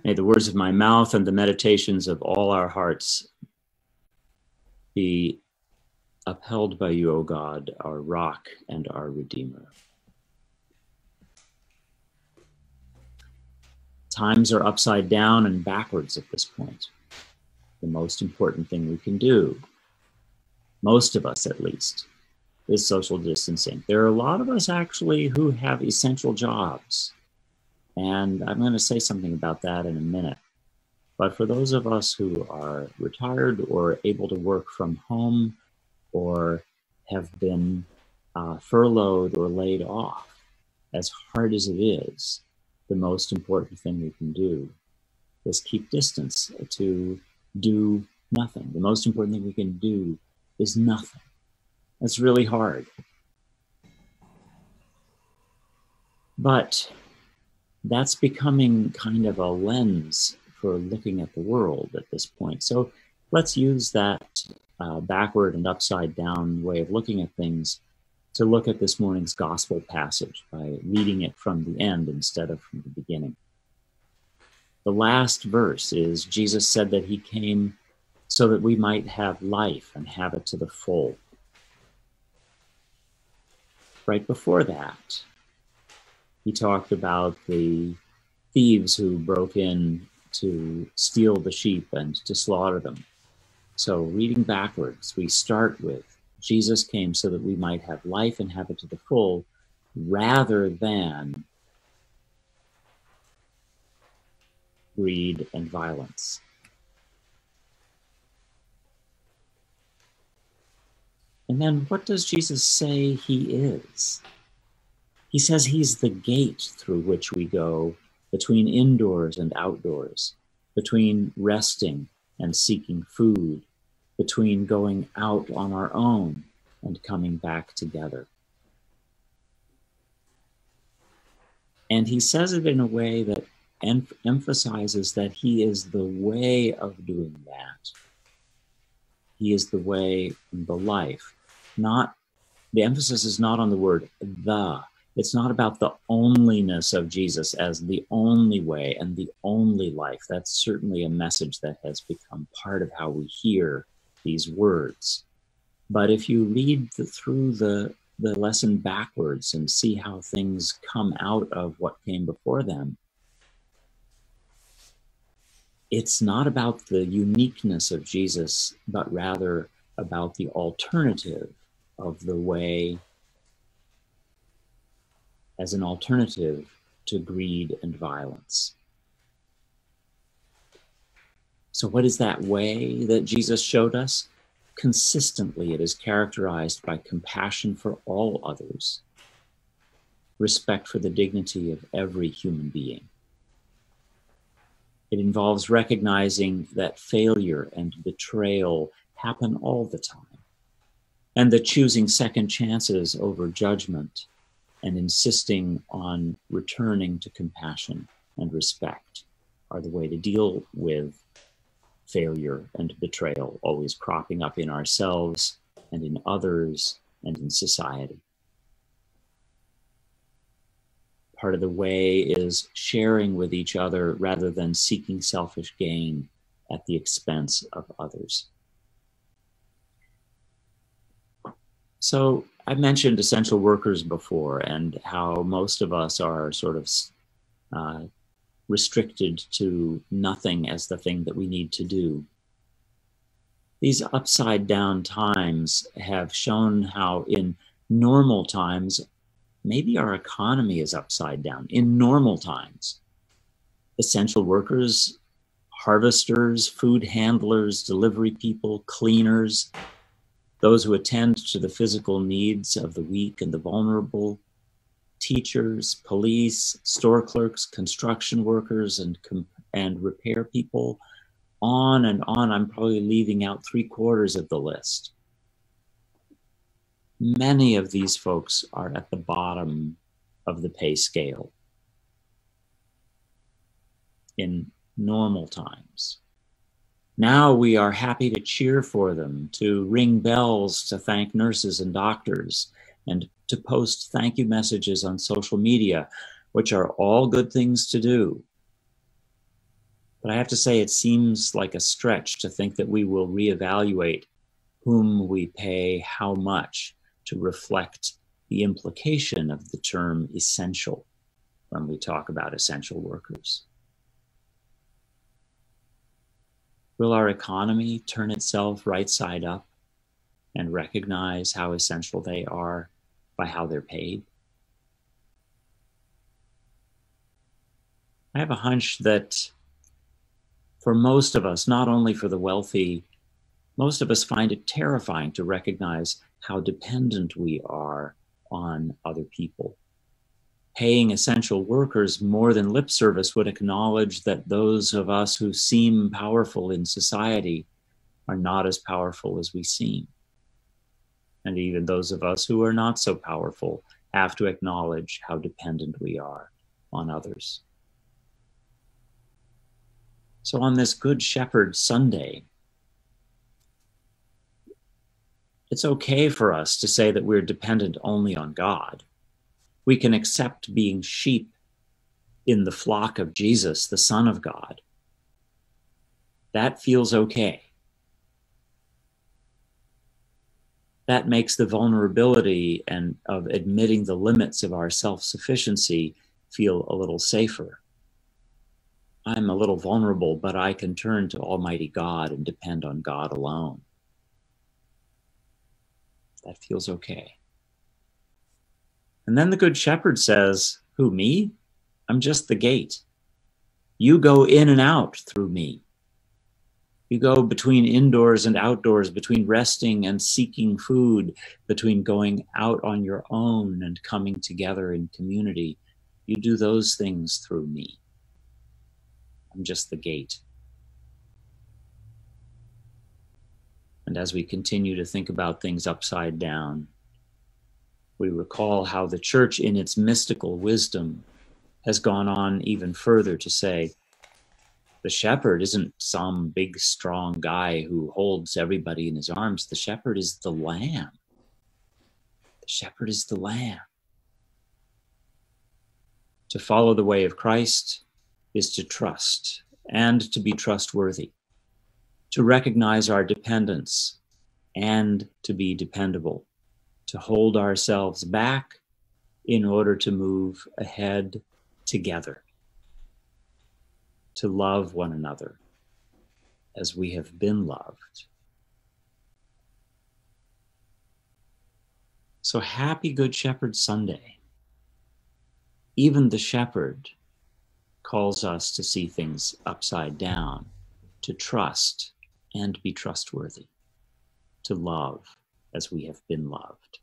May the words of my mouth and the meditations of all our hearts be upheld by you, O God, our rock and our redeemer. Times are upside down and backwards at this point. The most important thing we can do, most of us at least, is social distancing. There are a lot of us actually who have essential jobs. And I'm going to say something about that in a minute. But for those of us who are retired or able to work from home or have been furloughed or laid off, as hard as it is, the most important thing we can do is keep distance, to do nothing. The most important thing we can do is nothing. That's really hard. But that's becoming kind of a lens for looking at the world at this point. So let's use that backward and upside down way of looking at things to look at this morning's gospel passage by reading it from the end instead of from the beginning. The last verse is, Jesus said that he came so that we might have life and have it to the full. Right before that, he talked about the thieves who broke in to steal the sheep and to slaughter them. So reading backwards, we start with Jesus came so that we might have life and have it to the full, rather than greed and violence. And then what does Jesus say he is? He says he's the gate through which we go between indoors and outdoors, between resting and seeking food, between going out on our own and coming back together. And he says it in a way that emphasizes that he is the way of doing that. He is the way and the life. The emphasis is not on the word the. It's not about the onlyness of Jesus as the only way and the only life. That's certainly a message that has become part of how we hear these words. But if you read through the lesson backwards and see how things come out of what came before them, it's not about the uniqueness of Jesus, but rather about the alternative of the way as an alternative to greed and violence. So what is that way that Jesus showed us? Consistently, it is characterized by compassion for all others, respect for the dignity of every human being. It involves recognizing that failure and betrayal happen all the time, and that choosing second chances over judgment and insisting on returning to compassion and respect are the way to deal with failure and betrayal, always cropping up in ourselves and in others and in society. Part of the way is sharing with each other rather than seeking selfish gain at the expense of others. So I mentioned essential workers before and how most of us are sort of restricted to nothing as the thing that we need to do. These upside down times have shown how in normal times, maybe our economy is upside down. In normal times, essential workers, harvesters, food handlers, delivery people, cleaners, those who attend to the physical needs of the weak and the vulnerable, teachers, police, store clerks, construction workers, and repair people, on and on. I'm probably leaving out 3/4 of the list. Many of these folks are at the bottom of the pay scale in normal times. Now we are happy to cheer for them, to ring bells, to thank nurses and doctors, and to post thank you messages on social media, which are all good things to do. But I have to say, it seems like a stretch to think that we will reevaluate whom we pay how much to reflect the implication of the term essential when we talk about essential workers. Will our economy turn itself right side up and recognize how essential they are by how they're paid? I have a hunch that for most of us, not only for the wealthy, most of us find it terrifying to recognize how dependent we are on other people. Paying essential workers more than lip service would acknowledge that those of us who seem powerful in society are not as powerful as we seem. And even those of us who are not so powerful have to acknowledge how dependent we are on others. So on this Good Shepherd Sunday, it's okay for us to say that we're dependent only on God. We can accept being sheep in the flock of Jesus, the Son of God. That feels okay. That makes the vulnerability and of admitting the limits of our self-sufficiency feel a little safer. I'm a little vulnerable, but I can turn to Almighty God and depend on God alone. That feels okay. And then the Good Shepherd says, who, me? I'm just the gate. You go in and out through me. You go between indoors and outdoors, between resting and seeking food, between going out on your own and coming together in community. You do those things through me. I'm just the gate. And as we continue to think about things upside down, we recall how the church in its mystical wisdom has gone on even further to say, the shepherd isn't some big, strong guy who holds everybody in his arms. The shepherd is the lamb. The shepherd is the lamb. To follow the way of Christ is to trust and to be trustworthy, to recognize our dependence and to be dependable, to hold ourselves back in order to move ahead together, to love one another as we have been loved. So happy Good Shepherd Sunday. Even the shepherd calls us to see things upside down, to trust and be trustworthy, to love as we have been loved.